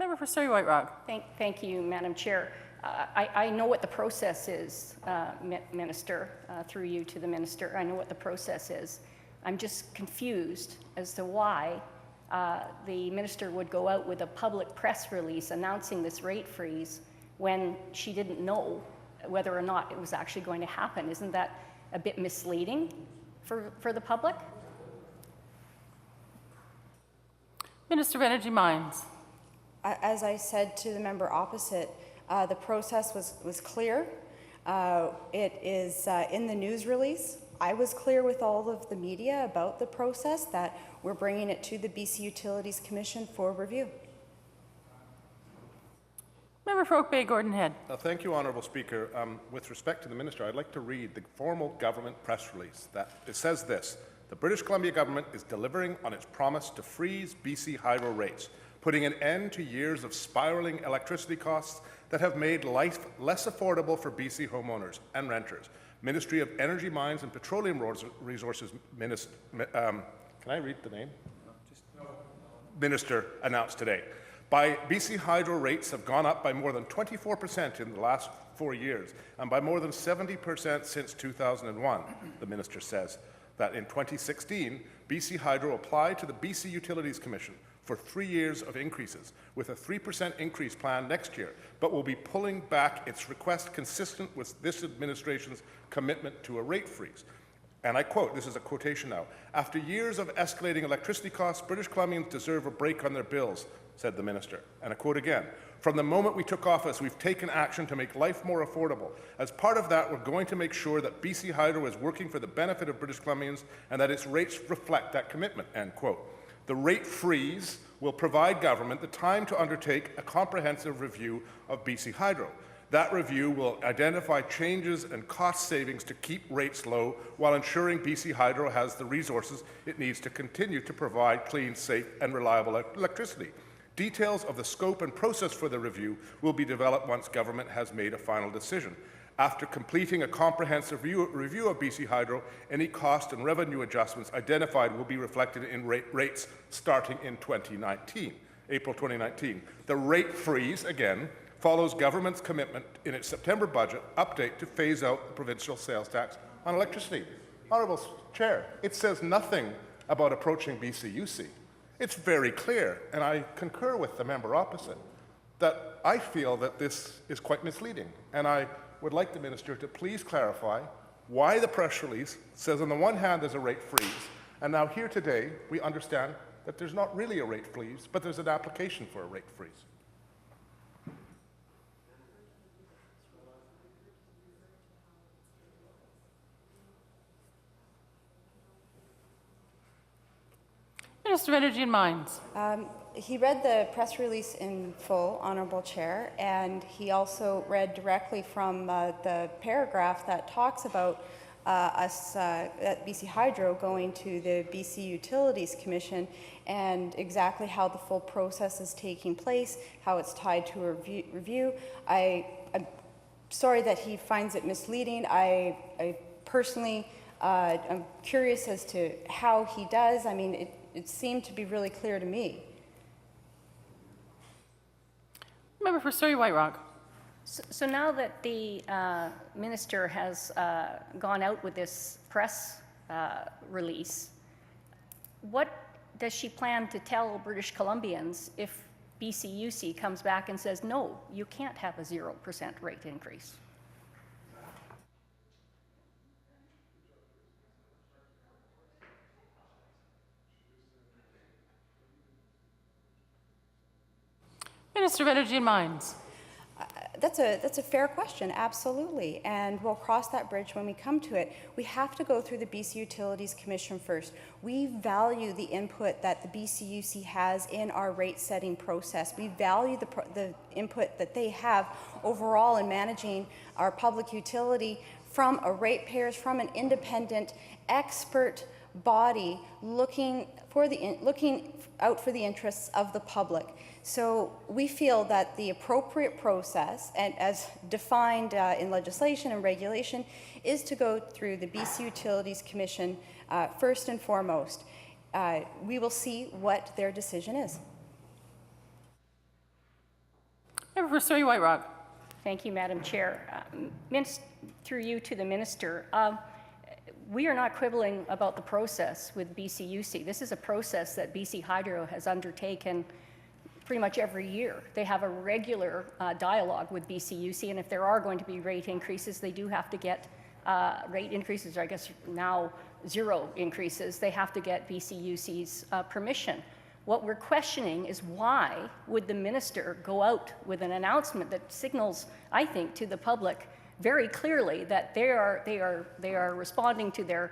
Member for Surrey White Rock. Thank you, Madam Chair. I know what the process is, Minister, through you to the Minister. I know what the process is. I'm just confused as to why the Minister would go out with a public press release announcing this rate freeze when she didn't know whether or not it was actually going to happen. Isn't that a bit misleading for the public? Minister of Energy Mines. As I said to the member opposite, the process was clear. It is in the news release. I was clear with all of the media about the process, that we're bringing it to the BC Utilities Commission for review. Member for Oak Bay, Gordon Head. Thank you, Honourable Speaker. With respect to the Minister, I'd like to read the formal government press release. It says this: the British Columbia government is delivering on its promise to freeze BC Hydro rates, putting an end to years of spiralling electricity costs that have made life less affordable for BC homeowners and renters. Ministry of Energy, Mines and Petroleum Resources Minister, can I read the name? Minister announced today. BC Hydro rates have gone up by more than 24% in the last 4 years and by more than 70% since 2001, the Minister says. That in 2016, BC Hydro applied to the BC Utilities Commission for 3 years of increases, with a 3% increase planned next year, but will be pulling back its request consistent with this administration's commitment to a rate freeze. And I quote, this is a quotation now: "After years of escalating electricity costs, British Columbians deserve a break on their bills," said the Minister. And I quote again: "From the moment we took office, we've taken action to make life more affordable. As part of that, we're going to make sure that BC Hydro is working for the benefit of British Columbians and that its rates reflect that commitment," end quote. The rate freeze will provide government the time to undertake a comprehensive review of BC Hydro. That review will identify changes and cost savings to keep rates low while ensuring BC Hydro has the resources it needs to continue to provide clean, safe and reliable electricity. Details of the scope and process for the review will be developed once government has made a final decision. After completing a comprehensive review of BC Hydro, any cost and revenue adjustments identified will be reflected in rates starting in April 2019. The rate freeze, again, follows government's commitment in its September budget update to phase out the provincial sales tax on electricity. Honourable Chair, it says nothing about approaching BCUC. It's very clear, and I concur with the member opposite, that I feel that this is quite misleading, and I would like the Minister to please clarify why the press release says on the one hand there's a rate freeze, and now here today we understand that there's not really a rate freeze, but there's an application for a rate freeze. Minister of Energy and Mines. He read the press release in full, Honourable Chair, and he also read directly from the paragraph that talks about us at BC Hydro going to the BC Utilities Commission and exactly how the full process is taking place, how it's tied to a review. I'm sorry that he finds it misleading. I personally, I'm curious as to how he does. I mean, it seemed to be really clear to me. Member for Surrey White Rock. So now that the Minister has gone out with this press release, what does she plan to tell British Columbians if BCUC comes back and says, no, you can't have a 0% rate increase? Minister of Energy and Mines. That's a fair question, absolutely, and we'll cross that bridge when we come to it. We have to go through the BC Utilities Commission first. We value the input that the BCUC has in our rate setting process. We value the input that they have overall in managing our public utility from a ratepayers, from an independent expert body looking out for the interests of the public. So we feel that the appropriate process, and as defined in legislation and regulation, is to go through the BC Utilities Commission first and foremost. We will see what their decision is. for Surrey White Rock. Thank you, Madam Chair. Through you to the Minister, we are not quibbling about the process with BCUC. This is a process that BC Hydro has undertaken pretty much every year. They have a regular dialogue with BCUC, and if there are going to be rate increases, they do have to get rate increases, or I guess now 0 increases. They have to get BCUC's permission. What we're questioning is why would the minister go out with an announcement that signals, I think, to the public very clearly that they are responding to their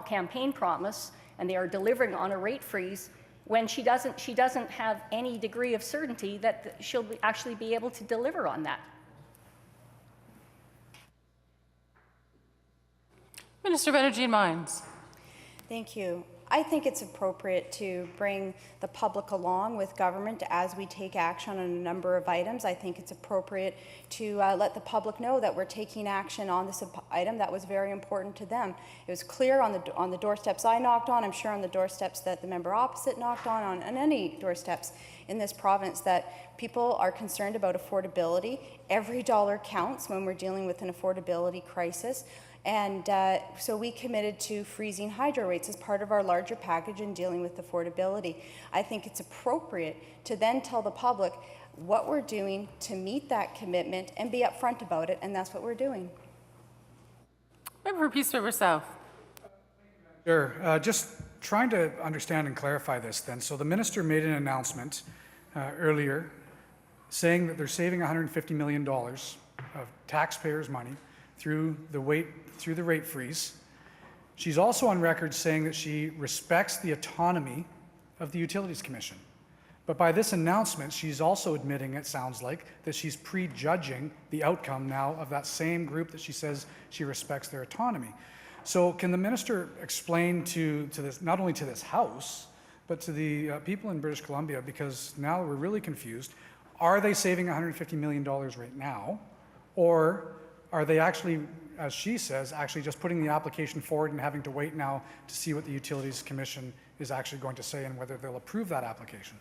campaign promise and they are delivering on a rate freeze when she doesn't have any degree of certainty that she'll actually be able to deliver on that. Minister of Energy and Mines. Thank you. I think it's appropriate to bring the public along with government as we take action on a number of items. I think it's appropriate to let the public know that we're taking action on this item that was very important to them. It was clear on the doorsteps I knocked on, I'm sure on the doorsteps that the member opposite knocked on any doorsteps in this province, that people are concerned about affordability. Every dollar counts when we're dealing with an affordability crisis. And so we committed to freezing hydro rates as part of our larger package in dealing with affordability. I think it's appropriate to then tell the public what we're doing to meet that commitment and be upfront about it, and that's what we're doing. Member for Peace River South. Sure. Just trying to understand and clarify this then. So the minister made an announcement earlier saying that they're saving $150 million of taxpayers' money through the rate freeze. She's also on record saying that she respects the autonomy of the Utilities Commission. But by this announcement, she's also admitting, it sounds like, that she's prejudging the outcome now of that same group that she says she respects their autonomy. So can the minister explain to this, not only to this House, but to the people in British Columbia, because now we're really confused, are they saving $150 million right now, or are they actually, as she says, actually just putting the application forward and having to wait now to see what the Utilities Commission is actually going to say and whether they'll approve that application?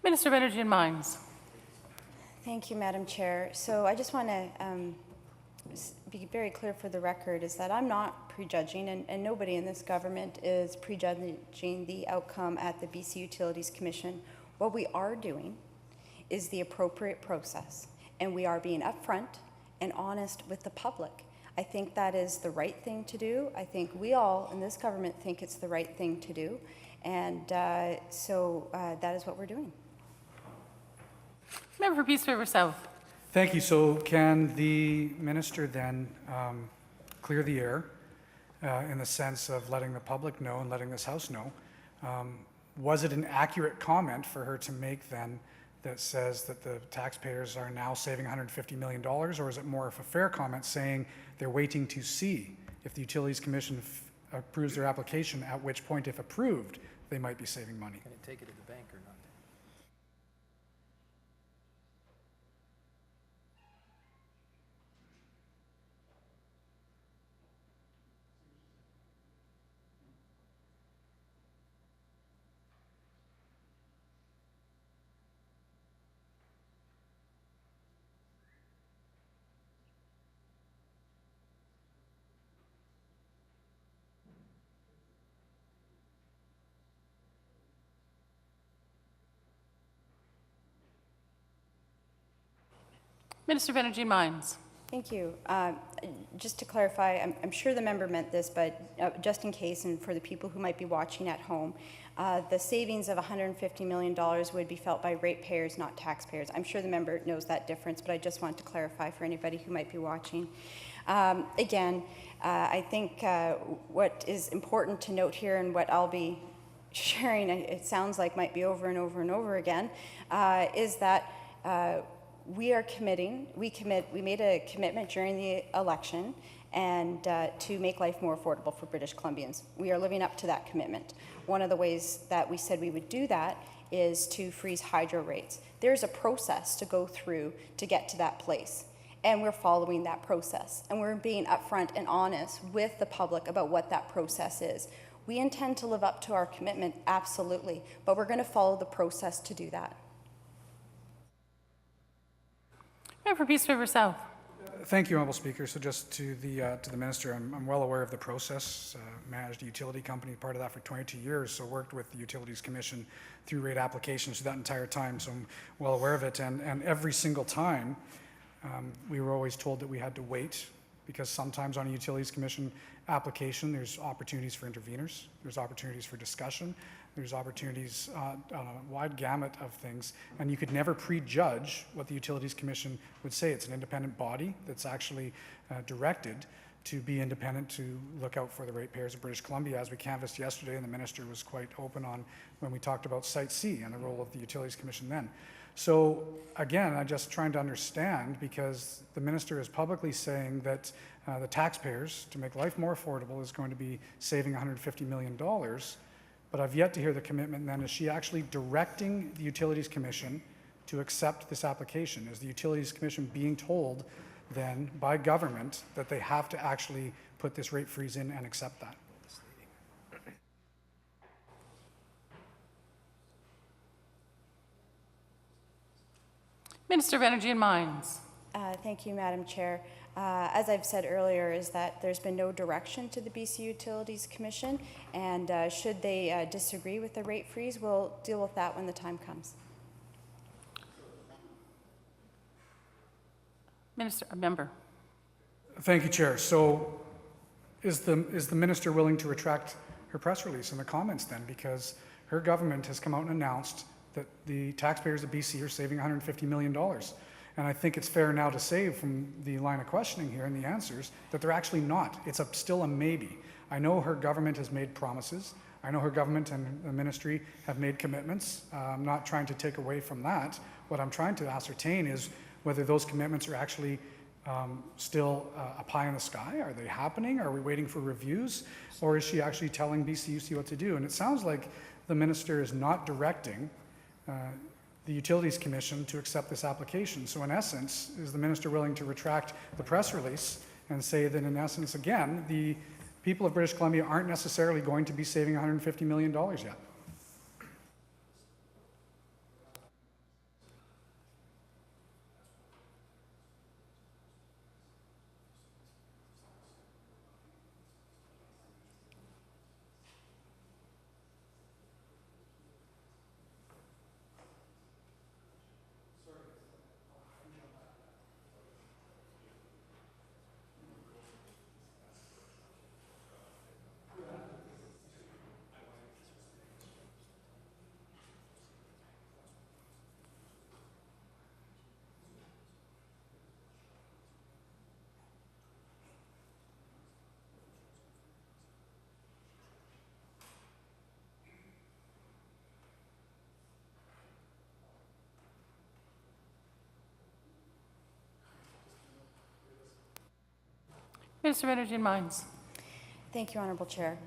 Minister of Energy and Mines. Thank you, Madam Chair. So I just want to be very clear for the record is that I'm not prejudging, and nobody in this government is prejudging the outcome at the BC Utilities Commission. What we are doing is the appropriate process. and we are being upfront and honest with the public. I think that is the right thing to do. I think we all in this government think it's the right thing to do. And so that is what we're doing. Member for Peace River South. Thank you. So can the minister then clear the air in the sense of letting the public know and letting this House know? Was it an accurate comment for her to make then that says that the taxpayers are now saving $150 million, or is it more of a fair comment saying they're waiting to see if the Utilities Commission approves their application, at which point, if approved, they might be saving money? Can it take it to the bank or not? Minister of Energy and Mines. Thank you. Just to clarify, I'm sure the member meant this, but just in case and for the people who might be watching at home, the savings of $150 million would be felt by ratepayers, not taxpayers. I'm sure the member knows that difference, but I just want to clarify for anybody who might be watching. Again, I think what is important to note here, and what I'll be sharing, it sounds like might be over and over and over again, is that we made a commitment during the election and to make life more affordable for British Columbians. We are living up to that commitment. One of the ways that we said we would do that is to freeze hydro rates. There's a process to go through to get to that place, and we're following that process, and we're being upfront and honest with the public about what that process is. We intend to live up to our commitment, absolutely, but we're going to follow the process to do that. Member for Peace River South. Thank you, Honourable Speaker. So just to the Minister, I'm well aware of the process. Managed a utility company, part of that for 22 years, so worked with the Utilities Commission through rate applications through that entire time, so I'm well aware of it. And every single time, we were always told that we had to wait, because sometimes on a Utilities Commission application, there's opportunities for interveners, there's opportunities for discussion, there's opportunities on a wide gamut of things, and you could never prejudge what the Utilities Commission would say. It's an independent body that's actually directed to be independent, to look out for the ratepayers of British Columbia, as we canvassed yesterday, and the Minister was quite open on when we talked about Site C and the role of the Utilities Commission then. So again, I'm just trying to understand, because the Minister is publicly saying that the taxpayers, to make life more affordable, is going to be saving $150 million, but I've yet to hear the commitment then. Is she actually directing the Utilities Commission to accept this application? Is the Utilities Commission being told then by government that they have to actually put this rate freeze in and accept that? Minister of Energy and Mines. Thank you, Madam Chair. As I've said earlier, is that there's been no direction to the BC Utilities Commission, and should they disagree with the rate freeze, we'll deal with that when the time comes. Member. Thank you, Chair. So is the Minister willing to retract her press release and the comments then? Because her government has come out and announced that the taxpayers of BC are saving $150 million. And I think it's fair now to say, from the line of questioning here and the answers, that they're actually not. It's still a maybe. I know her government has made promises. I know her government and the ministry have made commitments. I'm not trying to take away from that. What I'm trying to ascertain is whether those commitments are actually still a pie in the sky. Are they happening? Are we waiting for reviews? Or is she actually telling BCUC what to do? And it sounds like the minister is not directing the Utilities Commission to accept this application. So in essence, is the minister willing to retract the press release and say that in essence, again, the people of British Columbia aren't necessarily going to be saving $150 million yet? Minister of Energy and Mines. Thank you, Honourable Chair.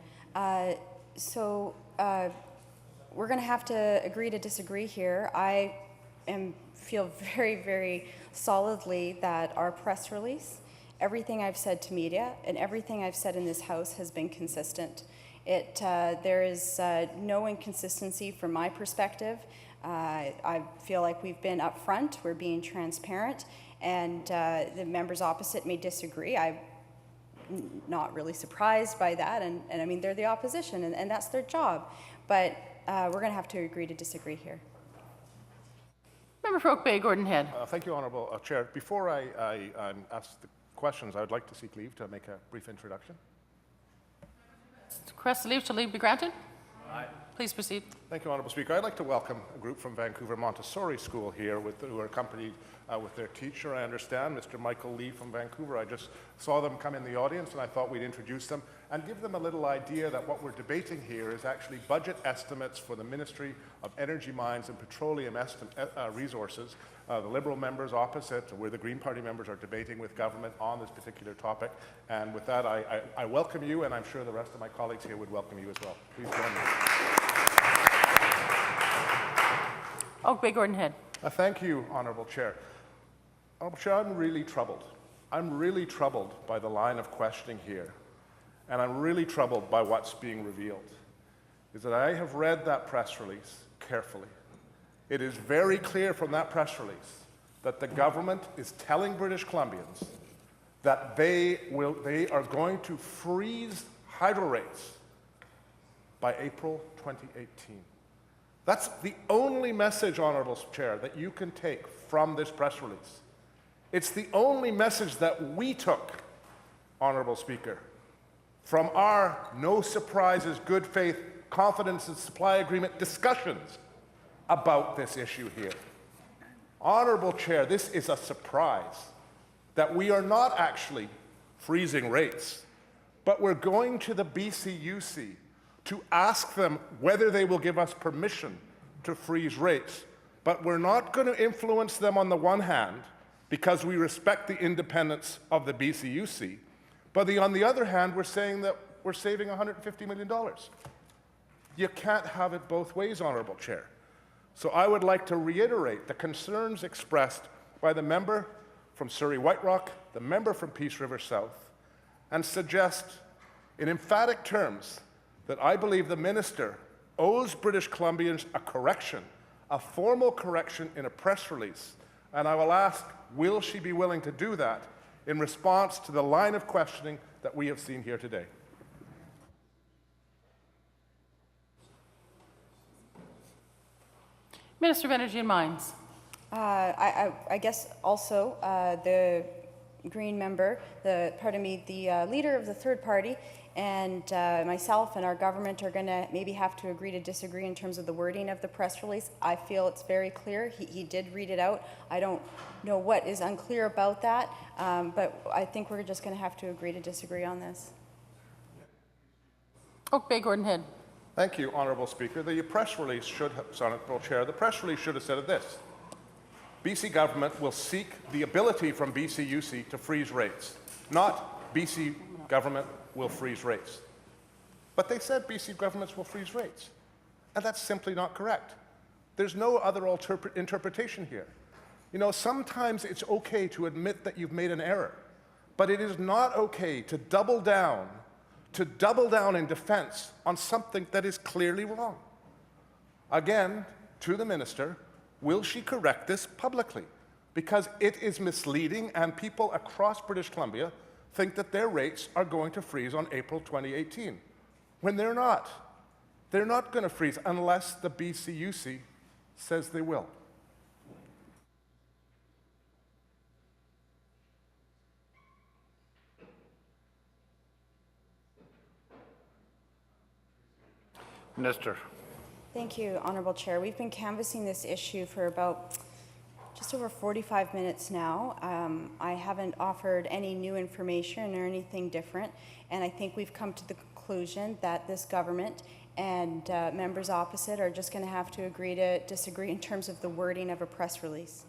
So we're going to have to agree to disagree here. I feel very, very solidly that our press release, everything I've said to media, and everything I've said in this House has been consistent. There is no inconsistency from my perspective. I feel like we've been upfront, we're being transparent, and the members opposite may disagree. I'm not really surprised by that, and I mean, they're the opposition, and that's their job. But we're going to have to agree to disagree here. Member for Oak Bay, Gordon Head. Thank you, Honourable Chair. Before I ask the questions, I would like to seek leave to make a brief introduction. Request leave to leave be granted? Aye. Please proceed. Thank you, Honourable Speaker. I'd like to welcome a group from Vancouver Montessori School here who are accompanied with their teacher, I understand, Mr. Michael Lee from Vancouver. I just saw them come in the audience and I thought we'd introduce them and give them a little idea that what we're debating here is actually budget estimates for the Ministry of Energy, Mines and Petroleum Resources. The Liberal members opposite, where the Green Party members are debating with government on this particular topic. And with that, I welcome you, and I'm sure the rest of my colleagues here would welcome you as well. Please join me. Oak Bay, Gordon Head. Thank you, Honourable Chair. Honourable Chair, I'm really troubled. I'm really troubled by the line of questioning here, and I'm really troubled by what's being revealed. Is that I have read that press release carefully. It is very clear from that press release that the government is telling British Columbians that they are going to freeze hydro rates by April 2018. That's the only message, Honourable Chair, that you can take from this press release. It's the only message that we took, Honourable Speaker, from our no surprises, good faith, confidence and supply agreement discussions about this issue here. Honourable Chair, this is a surprise that we are not actually freezing rates, but we're going to the BCUC to ask them whether they will give us permission to freeze rates. But we're not going to influence them on the one hand because we respect the independence of the BCUC, but on the other hand, we're saying that we're saving $150 million. You can't have it both ways, Honourable Chair. So I would like to reiterate the concerns expressed by the member from Surrey White Rock, the member from Peace River South, and suggest in emphatic terms that I believe the minister owes British Columbians a correction, a formal correction in a press release. And I will ask, will she be willing to do that in response to the line of questioning that we have seen here today? Minister of Energy and Mines. I guess also the Green member, the leader of the third party, and myself and our government are going to maybe have to agree to disagree in terms of the wording of the press release. I feel it's very clear. He did read it out. I don't know what is unclear about that, but I think we're just going to have to agree to disagree on this. Oak Bay, Gordon Head. Thank you, Honourable Speaker. The press release should have, Honourable Chair, the press release should have said this. BC government will seek the ability from BCUC to freeze rates, not BC government will freeze rates. But they said BC governments will freeze rates, and that's simply not correct. There's no other interpretation here. You know, sometimes it's okay to admit that you've made an error, but it is not okay to double down in defense on something that is clearly wrong. Again, to the minister, will she correct this publicly? Because it is misleading and people across British Columbia think that their rates are going to freeze on April 2018, when they're not. They're not going to freeze unless the BCUC says they will. Minister. Thank you, Honourable Chair. We've been canvassing this issue for about just over 45 minutes now. I haven't offered any new information or anything different, and I think we've come to the conclusion that this government and members opposite are just going to have to agree to disagree in terms of the wording of a press release.